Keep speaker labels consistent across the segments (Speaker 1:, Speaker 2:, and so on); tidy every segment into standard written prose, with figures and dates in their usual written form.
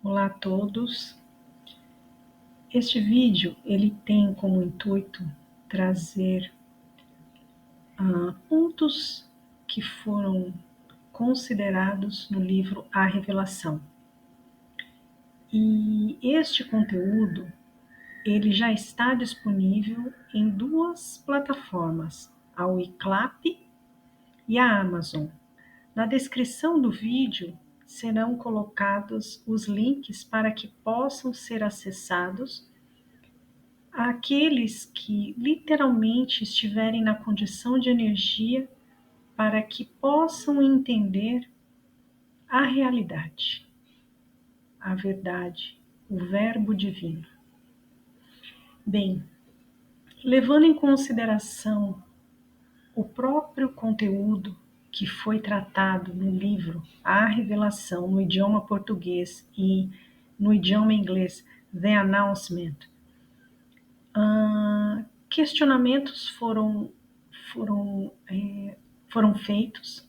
Speaker 1: Olá a todos. Este vídeo ele tem como intuito trazer pontos que foram considerados no livro A Revelação. E este conteúdo ele já está disponível em duas plataformas, a Wiclap e a Amazon. Na descrição do vídeo serão colocados os links para que possam ser acessados àqueles que literalmente estiverem na condição de energia para que possam entender a realidade, a verdade, o Verbo Divino. Bem, levando em consideração o próprio conteúdo que foi tratado no livro A Revelação, no idioma português e no idioma inglês, The Announcement, questionamentos foram feitos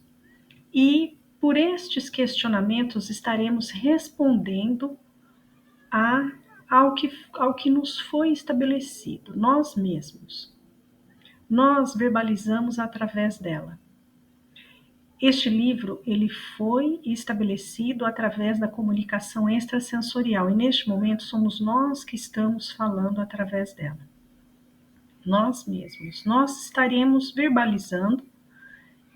Speaker 1: e por estes questionamentos estaremos respondendo ao que nos foi estabelecido, nós mesmos. Nós verbalizamos através dela. Este livro ele foi estabelecido através da comunicação extrasensorial e neste momento somos nós que estamos falando através dela. Nós mesmos. Nós estaremos verbalizando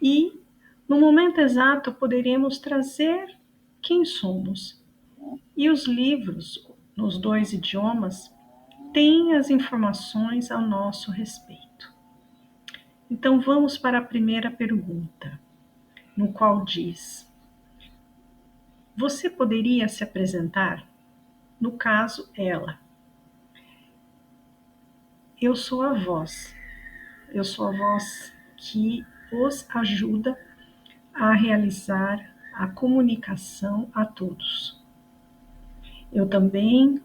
Speaker 1: e no momento exato poderemos trazer quem somos. E os livros, nos dois idiomas, têm as informações ao nosso respeito. Então vamos para a primeira pergunta, no qual diz: você poderia se apresentar? No caso, ela. Eu sou a voz. Eu sou a voz que os ajuda a realizar a comunicação a todos. Eu também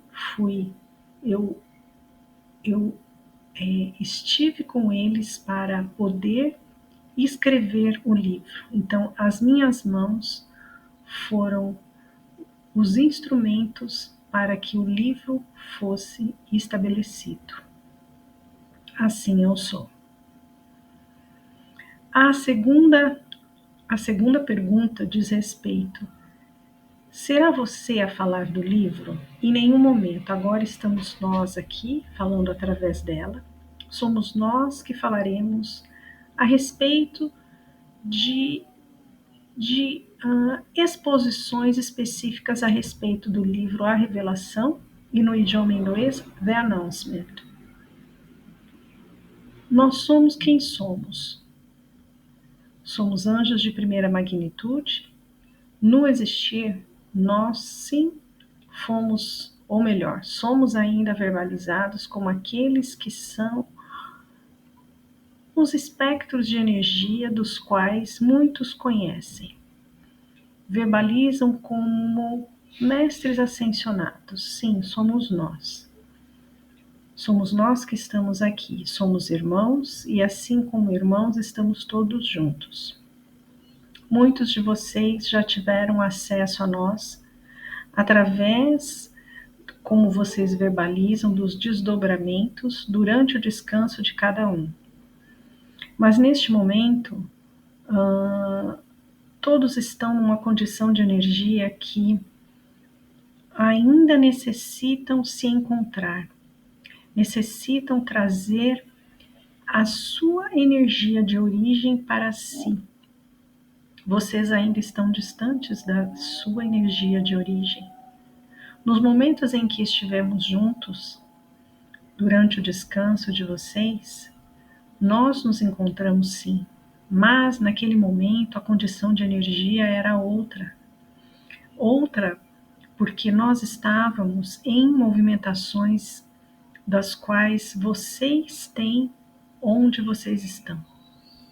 Speaker 1: estive com eles para poder escrever o livro. Então, as minhas mãos foram os instrumentos para que o livro fosse estabelecido. Assim eu sou. A segunda pergunta diz respeito: será você a falar do livro? Em nenhum momento. Agora estamos nós aqui falando através dela. Somos nós que falaremos a respeito de exposições específicas a respeito do livro A Revelação e no idioma inglês, The Announcement. Nós somos quem somos. Somos anjos de primeira magnitude. No existir, nós sim fomos, ou melhor, somos ainda verbalizados como aqueles que são os espectros de energia dos quais muitos conhecem. Verbalizam como mestres ascensionados. Sim, somos nós. Somos nós que estamos aqui. Somos irmãos e assim como irmãos estamos todos juntos. Muitos de vocês já tiveram acesso a nós através, como vocês verbalizam, dos desdobramentos durante o descanso de cada um. Mas neste momento, todos estão numa condição de energia que ainda necessitam se encontrar, necessitam trazer a sua energia de origem para si. Vocês ainda estão distantes da sua energia de origem. Nos momentos em que estivemos juntos, durante o descanso de vocês, nós nos encontramos sim, mas naquele momento a condição de energia era outra. Outra porque nós estávamos em movimentações das quais vocês têm onde vocês estão.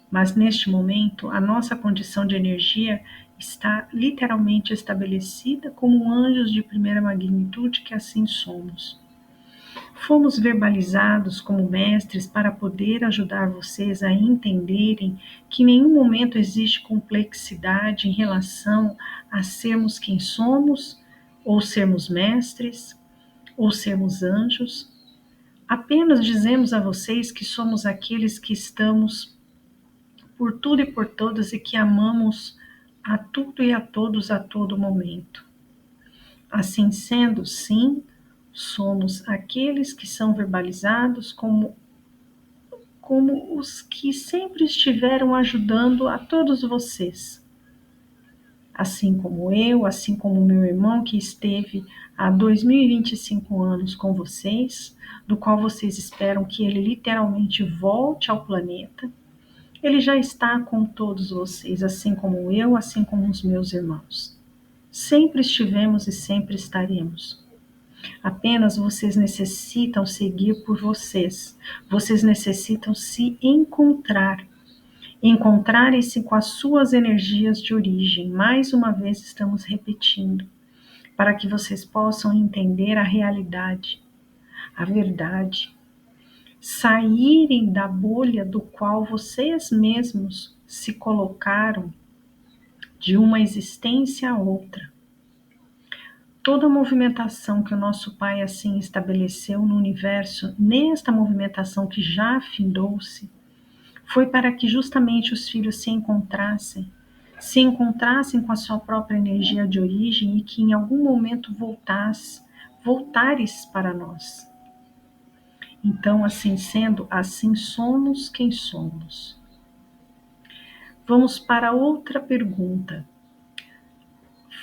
Speaker 1: Mas neste momento, a nossa condição de energia está literalmente estabelecida como anjos de primeira magnitude, que assim somos. Fomos verbalizados como mestres para poder ajudar vocês a entenderem que em nenhum momento existe complexidade em relação a sermos quem somos ou sermos mestres, ou sermos anjos. Apenas dizemos a vocês que somos aqueles que estamos por tudo e por todos e que amamos a tudo e a todos a todo momento. Assim sendo, sim, somos aqueles que são verbalizados como os que sempre estiveram ajudando a todos vocês. Assim como eu, assim como meu irmão que esteve há 2025 anos com vocês, do qual vocês esperam que ele literalmente volte ao planeta, ele já está com todos vocês, assim como eu, assim como os meus irmãos. Sempre estivemos e sempre estaremos. Apenas vocês necessitam seguir por vocês. Vocês necessitam se encontrar. Encontrarem-se com as suas energias de origem. Mais uma vez estamos repetindo, para que vocês possam entender a realidade, a verdade. Saírem da bolha do qual vocês mesmos se colocaram de uma existência a outra. Toda movimentação que o nosso Pai assim estabeleceu no universo, nesta movimentação que já findou-se, foi para que justamente os filhos se encontrassem com a sua própria energia de origem e que em algum momento voltares para nós. Então, assim sendo, assim somos quem somos. Vamos para outra pergunta.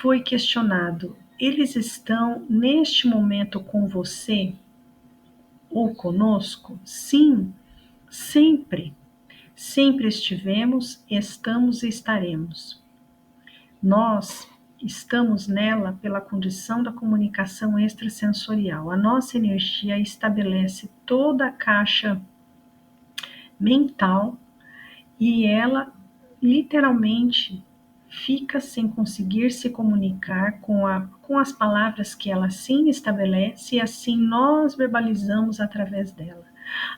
Speaker 1: Foi questionado: eles estão neste momento com você ou conosco? Sim, sempre. Sempre estivemos, estamos e estaremos. Nós estamos nela pela condição da comunicação extrasensorial. A nossa energia estabelece toda a caixa mental e ela literalmente fica sem conseguir se comunicar com as palavras que ela sim estabelece e assim nós verbalizamos através dela.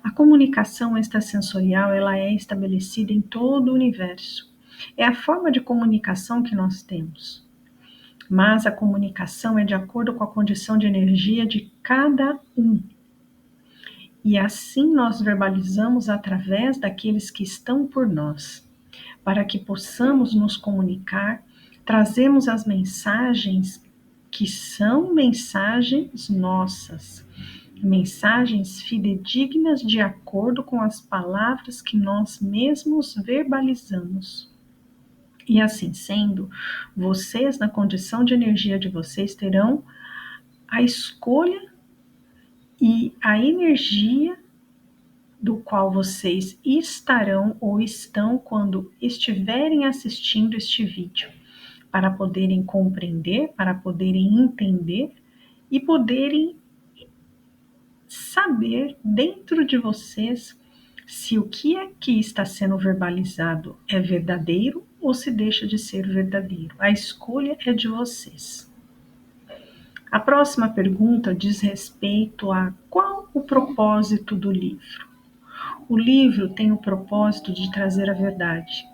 Speaker 1: A comunicação extrasensorial ela é estabelecida em todo o universo. É a forma de comunicação que nós temos. Mas a comunicação é de acordo com a condição de energia de cada um. E assim nós verbalizamos através daqueles que estão por nós. Para que possamos nos comunicar, trazemos as mensagens que são mensagens nossas, mensagens fidedignas de acordo com as palavras que nós mesmos verbalizamos. E assim sendo, vocês, na condição de energia de vocês, terão a escolha e a energia do qual vocês estarão ou estão quando estiverem assistindo este vídeo, para poderem compreender, para poderem entender e poderem saber dentro de vocês se o que aqui está sendo verbalizado é verdadeiro ou se deixa de ser verdadeiro. A escolha é de vocês. A próxima pergunta diz respeito a qual o propósito do livro. O livro tem o propósito de trazer a verdade.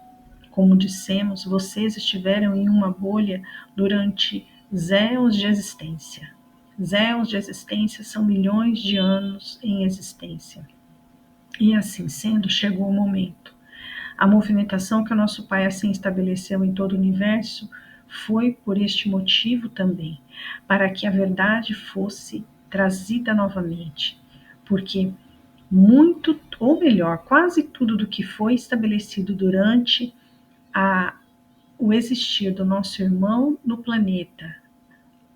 Speaker 1: Como dissemos, vocês estiveram em uma bolha durante zéons de existência. Zéons de existência são milhões de anos em existência. E assim sendo, chegou o momento. A movimentação que o nosso Pai assim estabeleceu em todo o universo foi por este motivo também, para que a verdade fosse trazida novamente. Porque muito, ou melhor, quase tudo do que foi estabelecido durante o existir do nosso irmão no planeta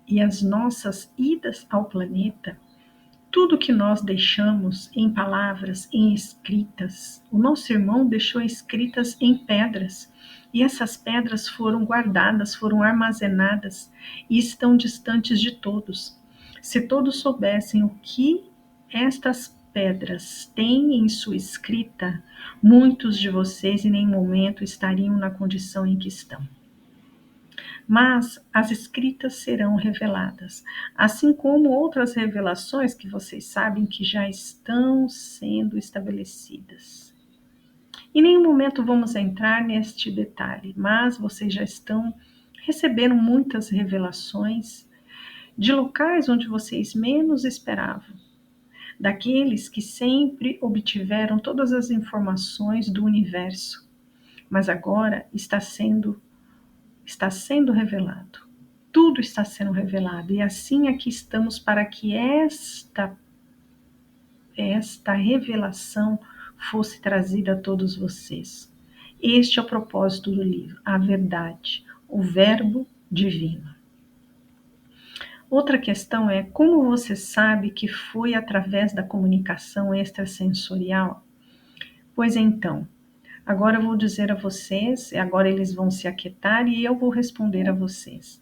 Speaker 1: e as nossas idas ao planeta, tudo que nós deixamos em palavras, em escritas, o nosso irmão deixou escritas em pedras, e essas pedras foram guardadas, foram armazenadas e estão distantes de todos. Se todos soubessem o que estas pedras têm em sua escrita, muitos de vocês em nenhum momento estariam na condição em que estão. Mas as escritas serão reveladas, assim como outras revelações que vocês sabem que já estão sendo estabelecidas. Em nenhum momento vamos entrar neste detalhe, mas vocês já estão recebendo muitas revelações de locais onde vocês menos esperavam, daqueles que sempre obtiveram todas as informações do universo, mas agora está sendo revelado. Tudo está sendo revelado, e assim aqui estamos para que esta revelação fosse trazida a todos vocês. Este é o propósito do livro, a verdade, o verbo divino. Outra questão é como você sabe que foi através da comunicação extrasensorial? Pois então, agora eu vou dizer a vocês, agora eles vão se aquietar e eu vou responder a vocês.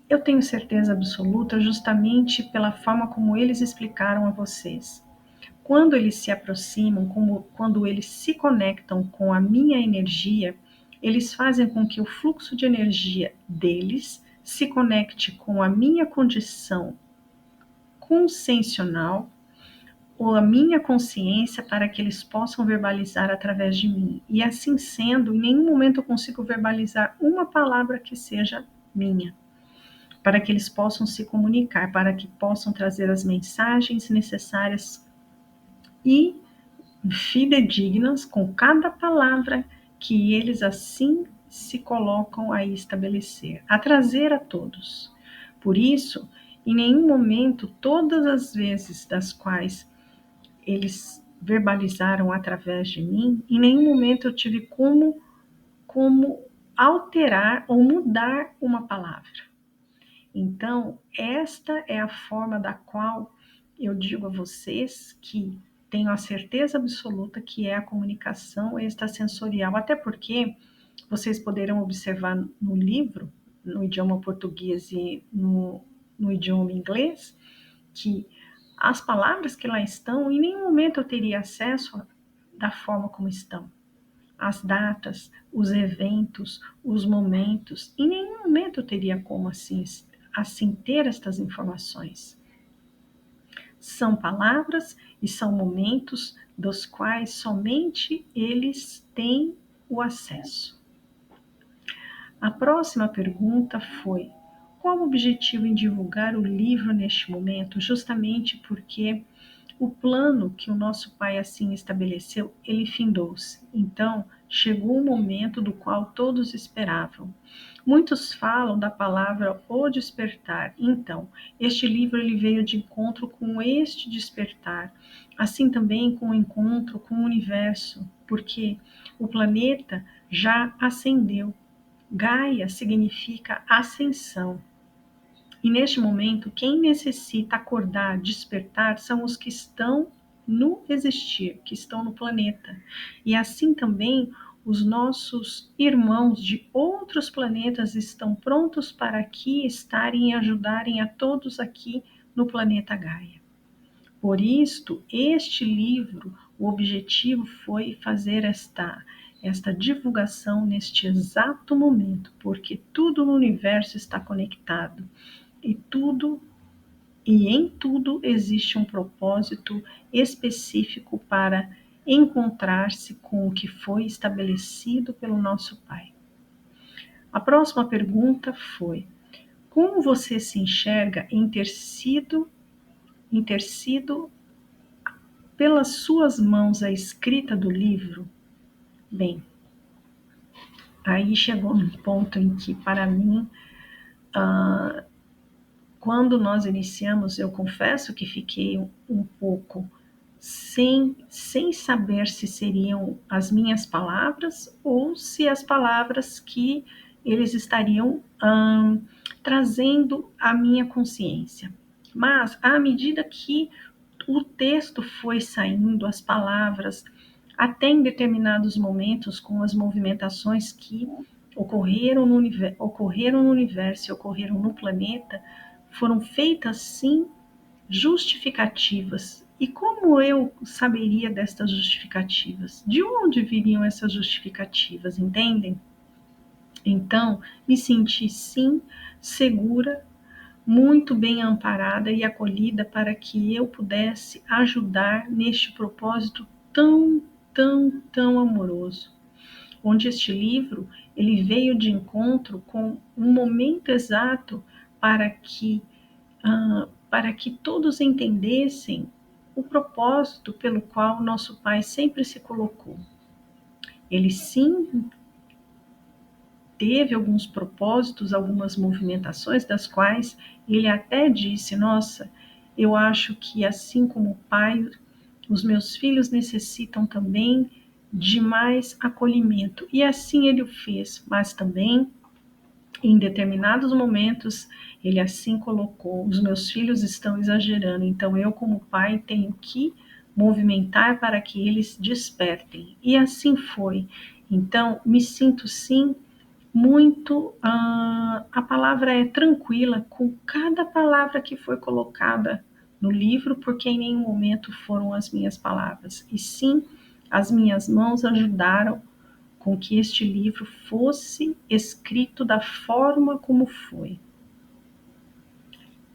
Speaker 1: Eu tenho certeza absoluta justamente pela forma como eles explicaram a vocês. Quando eles se aproximam, quando eles se conectam com a minha energia, eles fazem com que o fluxo de energia deles se conecte com a minha condição consciencial ou a minha consciência para que eles possam verbalizar através de mim. E assim sendo, em nenhum momento eu consigo verbalizar uma palavra que seja minha, para que eles possam se comunicar, para que possam trazer as mensagens necessárias e fidedignas com cada palavra que eles assim se colocam a estabelecer, a trazer a todos. Por isso, em nenhum momento, todas as vezes das quais eles verbalizaram através de mim, em nenhum momento eu tive como alterar ou mudar uma palavra. Então, esta é a forma da qual eu digo a vocês que tenho a certeza absoluta que é a comunicação extrasensorial, até porque vocês poderão observar no livro, no idioma português e no idioma inglês, que as palavras que lá estão, em nenhum momento eu teria acesso da forma como estão. As datas, os eventos, os momentos, em nenhum momento eu teria como assim ter estas informações. São palavras e são momentos dos quais somente eles têm o acesso. A próxima pergunta foi: qual o objetivo em divulgar o livro neste momento? Justamente porque o plano que o nosso Pai assim estabeleceu, ele findou-se. Então, chegou o momento do qual todos esperavam. Muitos falam da palavra o despertar. Então, este livro ele veio de encontro com este despertar, assim também com o encontro com o universo, porque o planeta já ascendeu. Gaia significa ascensão. E neste momento, quem necessita acordar, despertar, são os que estão no existir, que estão no planeta. E assim também os nossos irmãos de outros planetas estão prontos para aqui estarem e ajudarem a todos aqui no planeta Gaia. Por isto, este livro, o objetivo foi fazer esta divulgação neste exato momento, porque tudo no universo está conectado. E em tudo existe um propósito específico para encontrar-se com o que foi estabelecido pelo nosso Pai. A próxima pergunta foi: como você se enxerga em ter sido pelas suas mãos a escrita do livro? Bem, aí chegou um ponto em que, para mim, quando nós iniciamos, eu confesso que fiquei um pouco sem saber se seriam as minhas palavras ou se as palavras que eles estariam trazendo à minha consciência. Mas, à medida que o texto foi saindo, as palavras, até em determinados momentos, com as movimentações que ocorreram no universo e ocorreram no planeta, foram feitas sim justificativas. E como eu saberia destas justificativas? De onde viriam essas justificativas, entendem? Então, me senti sim segura, muito bem amparada e acolhida para que eu pudesse ajudar neste propósito tão amoroso. Onde este livro, ele veio de encontro com um momento exato para que todos entendessem o propósito pelo qual nosso Pai sempre se colocou. Ele sim teve alguns propósitos, algumas movimentações, das quais ele até disse: nossa, eu acho que assim como o Pai, os meus filhos necessitam também de mais acolhimento. E assim ele o fez, mas também em determinados momentos ele assim colocou: os meus filhos estão exagerando, então eu como pai tenho que movimentar para que eles despertem. E assim foi. Então me sinto sim muito, a palavra é tranquila com cada palavra que foi colocada no livro, porque em nenhum momento foram as minhas palavras, e sim as minhas mãos ajudaram com que este livro fosse escrito da forma como foi.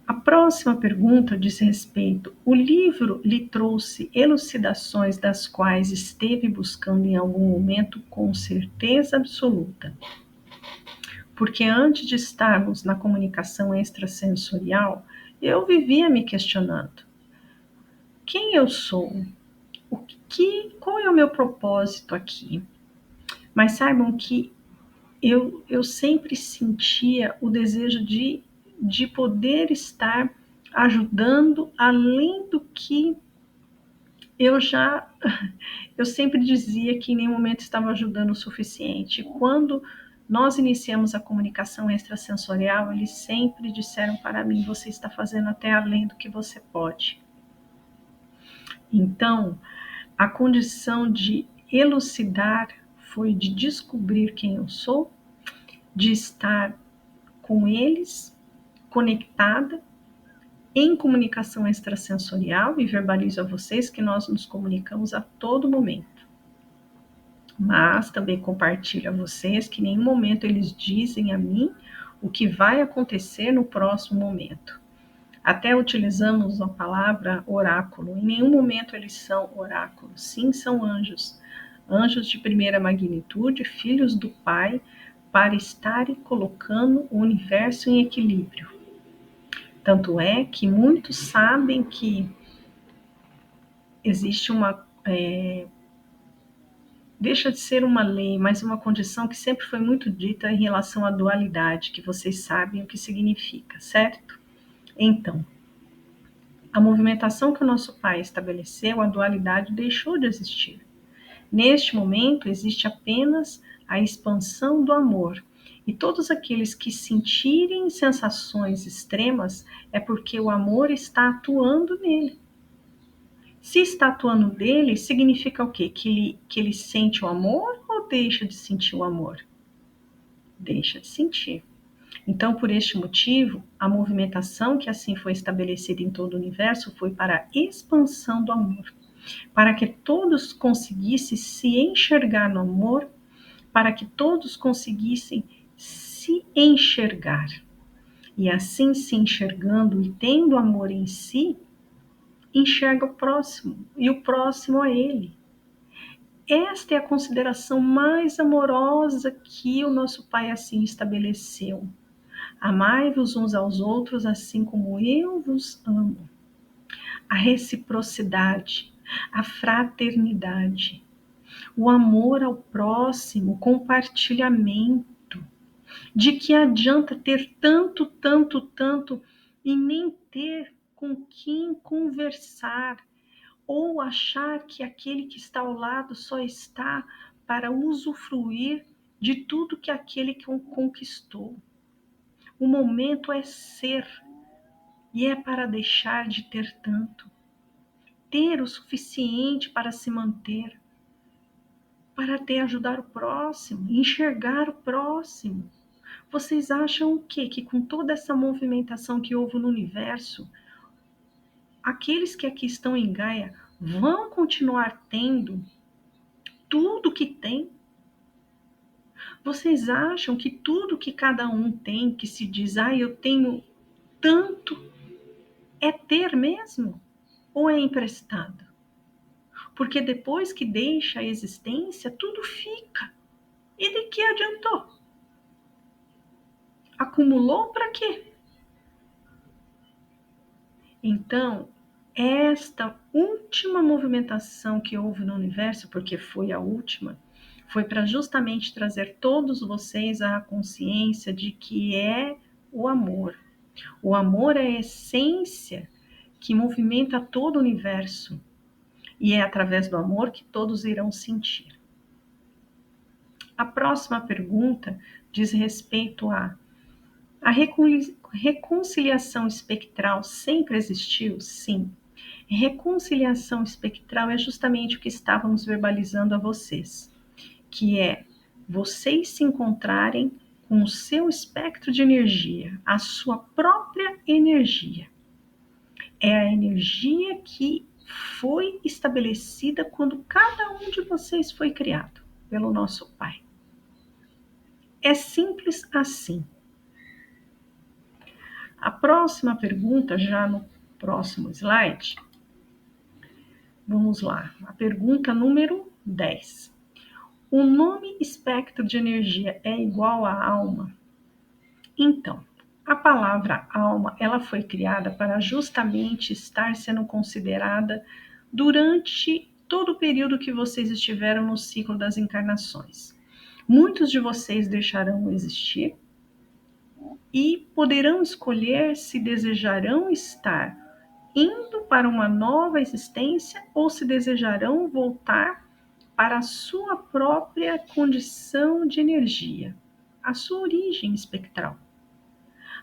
Speaker 1: A próxima pergunta diz respeito: o livro lhe trouxe elucidações das quais esteve buscando em algum momento com certeza absoluta? Porque antes de estarmos na comunicação extrasensorial, eu vivia me questionando: quem eu sou? Qual é o meu propósito aqui? Mas saibam que eu sempre sentia o desejo de poder estar ajudando além do que eu já... Eu sempre dizia que em nenhum momento estava ajudando o suficiente. Quando nós iniciamos a comunicação extrasensorial, eles sempre disseram para mim: você está fazendo até além do que você pode. Então, a condição de elucidar foi de descobrir quem eu sou, de estar com eles, conectada, em comunicação extrasensorial, e verbalizo a vocês que nós nos comunicamos a todo momento. Mas também compartilho a vocês que em nenhum momento eles dizem a mim o que vai acontecer no próximo momento. Até utilizamos a palavra oráculo. Em nenhum momento eles são oráculos. Sim, são anjos. Anjos de primeira magnitude, filhos do Pai, para estarem colocando o universo em equilíbrio. Tanto é que muitos sabem que existe uma... deixa de ser uma lei, mas uma condição que sempre foi muito dita em relação à dualidade, que vocês sabem o que significa, certo? Então, a movimentação que o nosso Pai estabeleceu, a dualidade deixou de existir. Neste momento, existe apenas a expansão do amor. E todos aqueles que sentirem sensações extremas é porque o amor está atuando nele. Se está atuando nele, significa o quê? Que ele sente o amor ou deixa de sentir o amor? Deixa de sentir. Então, por este motivo, a movimentação que assim foi estabelecida em todo o universo foi para a expansão do amor, para que todos conseguissem se enxergar no amor, para que todos conseguissem se enxergar. E assim, se enxergando e tendo amor em si, enxerga o próximo, e o próximo a ele. Esta é a consideração mais amorosa que o nosso Pai assim estabeleceu. Amai-vos uns aos outros assim como eu vos amo. A reciprocidade, a fraternidade, o amor ao próximo, o compartilhamento. De que adianta ter tanto, tanto, tanto e nem ter com quem conversar, ou achar que aquele que está ao lado só está para usufruir de tudo que aquele que conquistou. O momento é ser, e é para deixar de ter tanto. Ter o suficiente para se manter, para até ajudar o próximo, enxergar o próximo. Vocês acham o quê? Que com toda essa movimentação que houve no universo, aqueles que aqui estão em Gaia vão continuar tendo tudo que tem? Vocês acham que tudo que cada um tem, que se diz: eu tenho tanto, é ter mesmo? Ou é emprestado? Porque depois que deixa a existência, tudo fica. E de que adiantou? Acumulou para quê? Então, esta última movimentação que houve no universo, porque foi a última, foi para justamente trazer todos vocês à consciência de que é o amor. O amor é a essência que movimenta todo o universo. E é através do amor que todos irão sentir. A próxima pergunta diz respeito a reconciliação espectral sempre existiu? Sim. Reconciliação espectral é justamente o que estávamos verbalizando a vocês, que é vocês se encontrarem com o seu espectro de energia, a sua própria energia. É a energia que foi estabelecida quando cada um de vocês foi criado pelo nosso Pai. É simples assim. A próxima pergunta, já no próximo slide, vamos lá. A pergunta número 10. O nome espectro de energia é igual à alma? Então, a palavra alma, ela foi criada para justamente estar sendo considerada durante todo o período que vocês estiveram no ciclo das encarnações. Muitos de vocês deixarão existir e poderão escolher se desejarão estar indo para uma nova existência ou se desejarão voltar para a sua própria condição de energia, a sua origem espectral.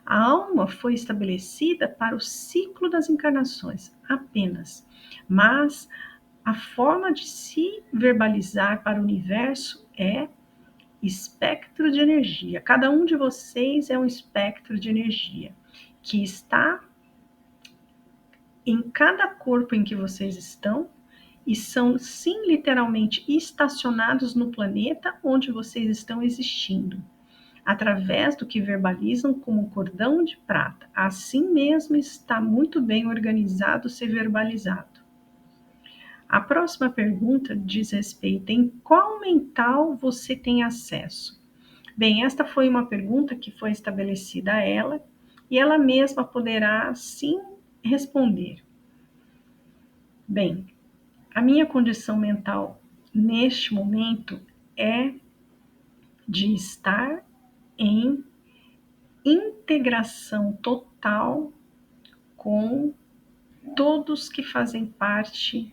Speaker 1: A alma foi estabelecida para o ciclo das encarnações apenas, mas a forma de se verbalizar para o universo é espectro de energia. Cada um de vocês é um espectro de energia que está em cada corpo em que vocês estão e são, sim, literalmente estacionados no planeta onde vocês estão existindo, através do que verbalizam como cordão de prata. Assim mesmo está muito bem organizado ser verbalizado. A próxima pergunta diz respeito em qual mental você tem acesso. Bem, esta foi uma pergunta que foi estabelecida a ela e ela mesma poderá sim responder. Bem, a minha condição mental neste momento é de estar em integração total com todos que fazem parte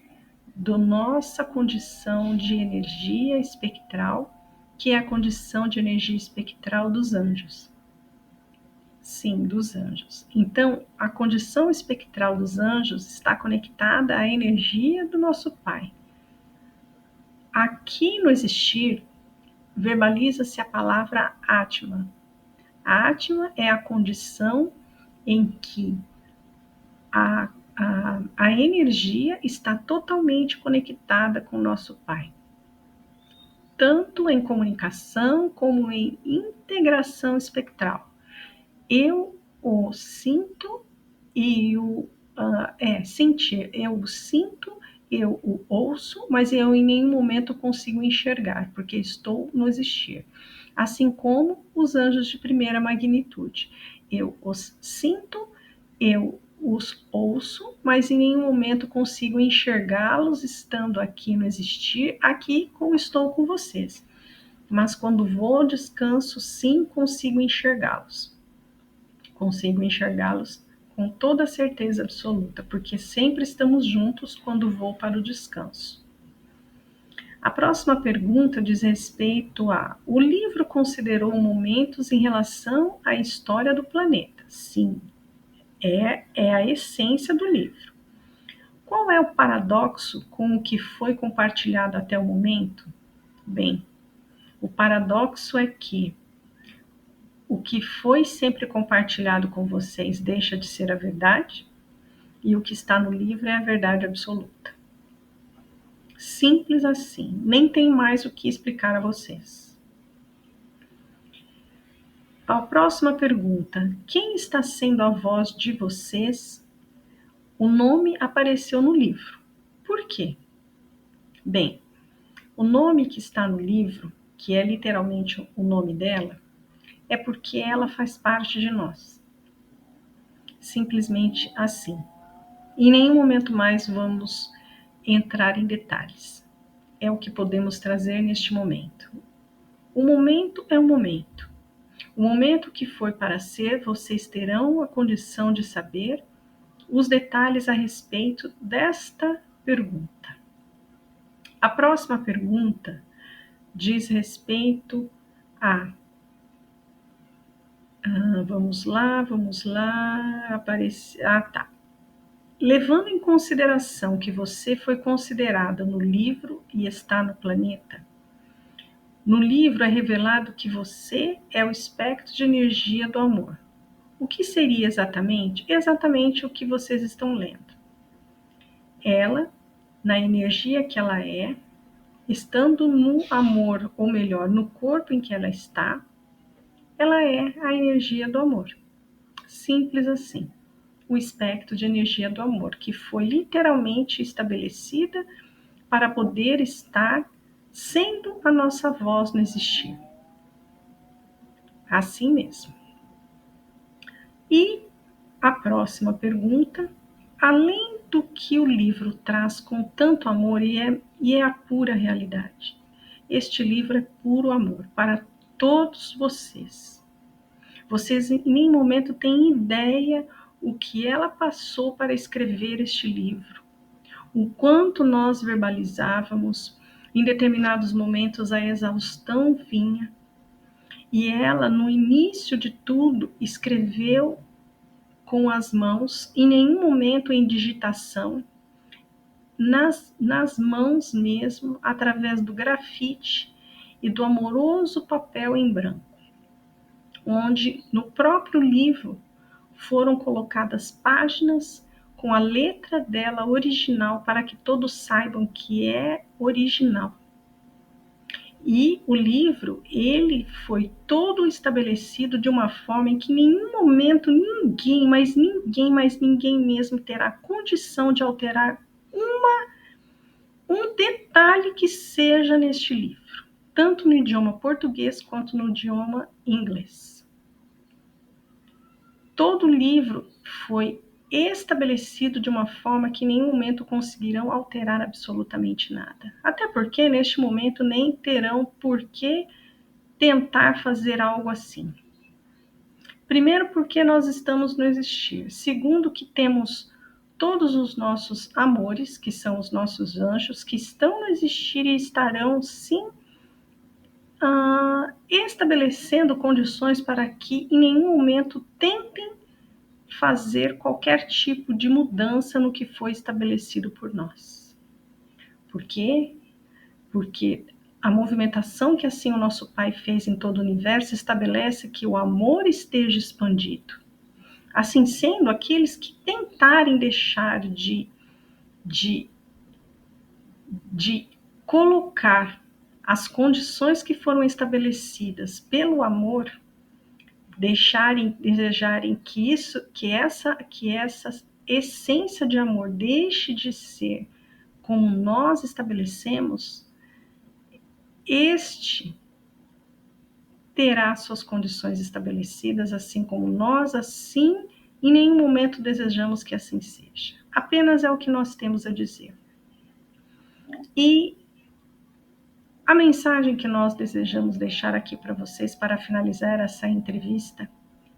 Speaker 1: da nossa condição de energia espectral, que é a condição de energia espectral dos anjos. Sim, dos anjos. Então, a condição espectral dos anjos está conectada à energia do nosso Pai. Aqui no existir, verbaliza-se a palavra Atma. A Atma é a condição em que a energia está totalmente conectada com o nosso Pai, tanto em comunicação como em integração espectral. Eu o sinto e sentir, eu o sinto, eu o ouço, mas eu em nenhum momento consigo enxergar, porque estou no existir. Assim como os anjos de primeira magnitude. Eu os sinto, eu os ouço, mas em nenhum momento consigo enxergá-los estando aqui no existir, aqui como estou com vocês. Mas quando vou ao descanso, sim, consigo enxergá-los. Consigo enxergá-los com toda certeza absoluta, porque sempre estamos juntos quando vou para o descanso. A próxima pergunta diz respeito a: o livro considerou momentos em relação à história do planeta? Sim, é a essência do livro. Qual é o paradoxo com o que foi compartilhado até o momento? Bem, o paradoxo é que o que foi sempre compartilhado com vocês deixa de ser a verdade e o que está no livro é a verdade absoluta. Simples assim, nem tem mais o que explicar a vocês. A próxima pergunta: quem está sendo a voz de vocês? O nome apareceu no livro. Por quê? Bem, o nome que está no livro, que é literalmente o nome dela, é porque ela faz parte de nós. Simplesmente assim. Em nenhum momento mais vamos entrar em detalhes. É o que podemos trazer neste momento. O momento é um momento. O momento que foi para ser, vocês terão a condição de saber os detalhes a respeito desta pergunta. A próxima pergunta diz respeito a... vamos lá. Tá. Levando em consideração que você foi considerada no livro e está no planeta, no livro é revelado que você é o espectro de energia do amor. O que seria exatamente? Exatamente o que vocês estão lendo. Ela, na energia que ela é, estando no amor, ou melhor, no corpo em que ela está, ela é a energia do amor. Simples assim. O espectro de energia do amor, que foi literalmente estabelecida para poder estar sendo a nossa voz no existir. Assim mesmo. E a próxima pergunta, além do que o livro traz com tanto amor e é a pura realidade, este livro é puro amor para todos vocês. Vocês em nenhum momento têm ideia o que ela passou para escrever este livro, o quanto nós verbalizávamos, em determinados momentos a exaustão vinha, e ela, no início de tudo, escreveu com as mãos, em nenhum momento em digitação, nas mãos mesmo, através do grafite e do amoroso papel em branco, onde no próprio livro foram colocadas páginas com a letra dela original para que todos saibam que é original. E o livro, ele foi todo estabelecido de uma forma em que em nenhum momento ninguém mesmo terá condição de alterar um detalhe que seja neste livro, tanto no idioma português quanto no idioma inglês. Todo o livro foi estabelecido de uma forma que em nenhum momento conseguirão alterar absolutamente nada. Até porque, neste momento, nem terão por que tentar fazer algo assim. Primeiro, porque nós estamos no existir. Segundo, que temos todos os nossos amores, que são os nossos anjos, que estão no existir e estarão, sim, estabelecendo condições para que em nenhum momento tentem fazer qualquer tipo de mudança no que foi estabelecido por nós. Por quê? Porque a movimentação que assim o nosso Pai fez em todo o universo estabelece que o amor esteja expandido. Assim sendo, aqueles que tentarem deixar de colocar as condições que foram estabelecidas pelo amor, desejarem que essa essência de amor deixe de ser como nós estabelecemos, este terá suas condições estabelecidas, assim como nós, assim, em nenhum momento desejamos que assim seja. Apenas é o que nós temos a dizer. E a mensagem que nós desejamos deixar aqui para vocês, para finalizar essa entrevista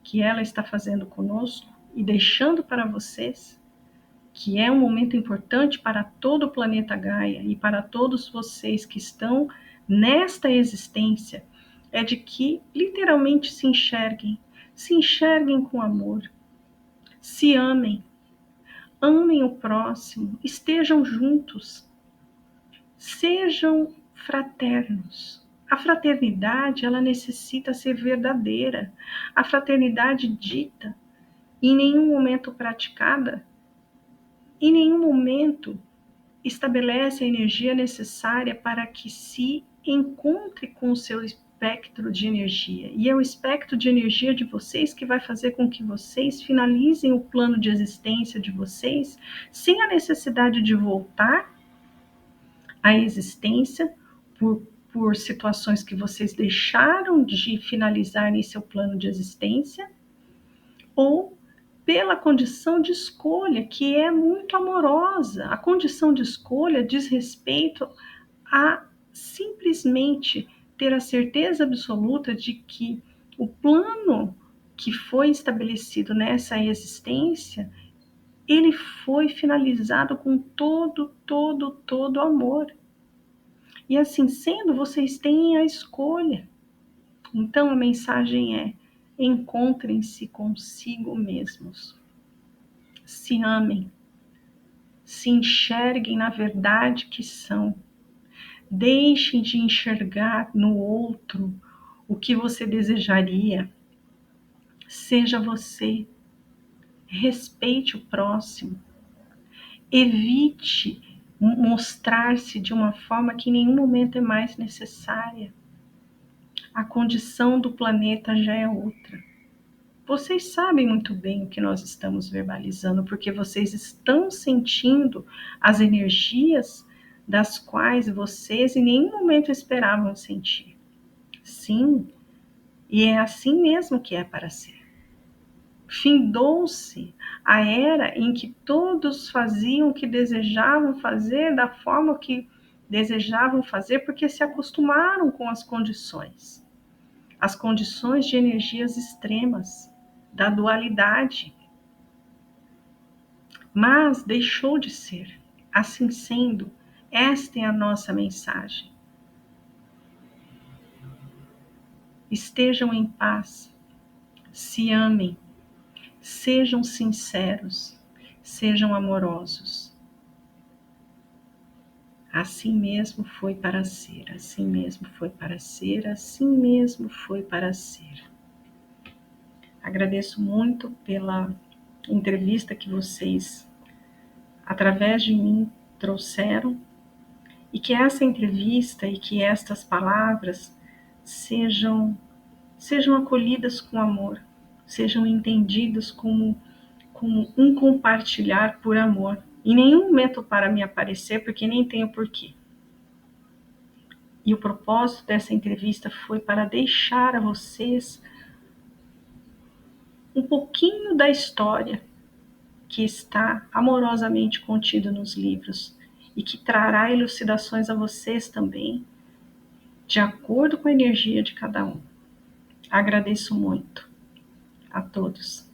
Speaker 1: que ela está fazendo conosco e deixando para vocês, que é um momento importante para todo o planeta Gaia e para todos vocês que estão nesta existência, é de que literalmente se enxerguem com amor, se amem o próximo, estejam juntos, sejam fraternos. A fraternidade, ela necessita ser verdadeira. A fraternidade dita, em nenhum momento praticada, em nenhum momento estabelece a energia necessária para que se encontre com o seu espectro de energia. E é o espectro de energia de vocês que vai fazer com que vocês finalizem o plano de existência de vocês sem a necessidade de voltar à existência por situações que vocês deixaram de finalizar em seu plano de existência, ou pela condição de escolha, que é muito amorosa. A condição de escolha diz respeito a simplesmente ter a certeza absoluta de que o plano que foi estabelecido nessa existência, ele foi finalizado com todo amor. E assim sendo, vocês têm a escolha. Então a mensagem é: encontrem-se consigo mesmos. Se amem. Se enxerguem na verdade que são. Deixem de enxergar no outro o que você desejaria. Seja você. Respeite o próximo. Evite mostrar-se de uma forma que em nenhum momento é mais necessária. A condição do planeta já é outra. Vocês sabem muito bem o que nós estamos verbalizando, porque vocês estão sentindo as energias das quais vocês em nenhum momento esperavam sentir. Sim, e é assim mesmo que é para ser. Findou-se a era em que todos faziam o que desejavam fazer da forma que desejavam fazer, porque se acostumaram com as condições de energias extremas, da dualidade. Mas deixou de ser. Assim sendo, esta é a nossa mensagem. Estejam em paz, se amem, sejam sinceros, sejam amorosos. Assim mesmo foi para ser, assim mesmo foi para ser, assim mesmo foi para ser. Agradeço muito pela entrevista que vocês, através de mim, trouxeram, e que essa entrevista e que estas palavras sejam acolhidas com amor, sejam entendidas como um compartilhar por amor. Em nenhum momento para me aparecer, porque nem tenho porquê. E o propósito dessa entrevista foi para deixar a vocês um pouquinho da história que está amorosamente contida nos livros e que trará elucidações a vocês também, de acordo com a energia de cada um. Agradeço muito a todos.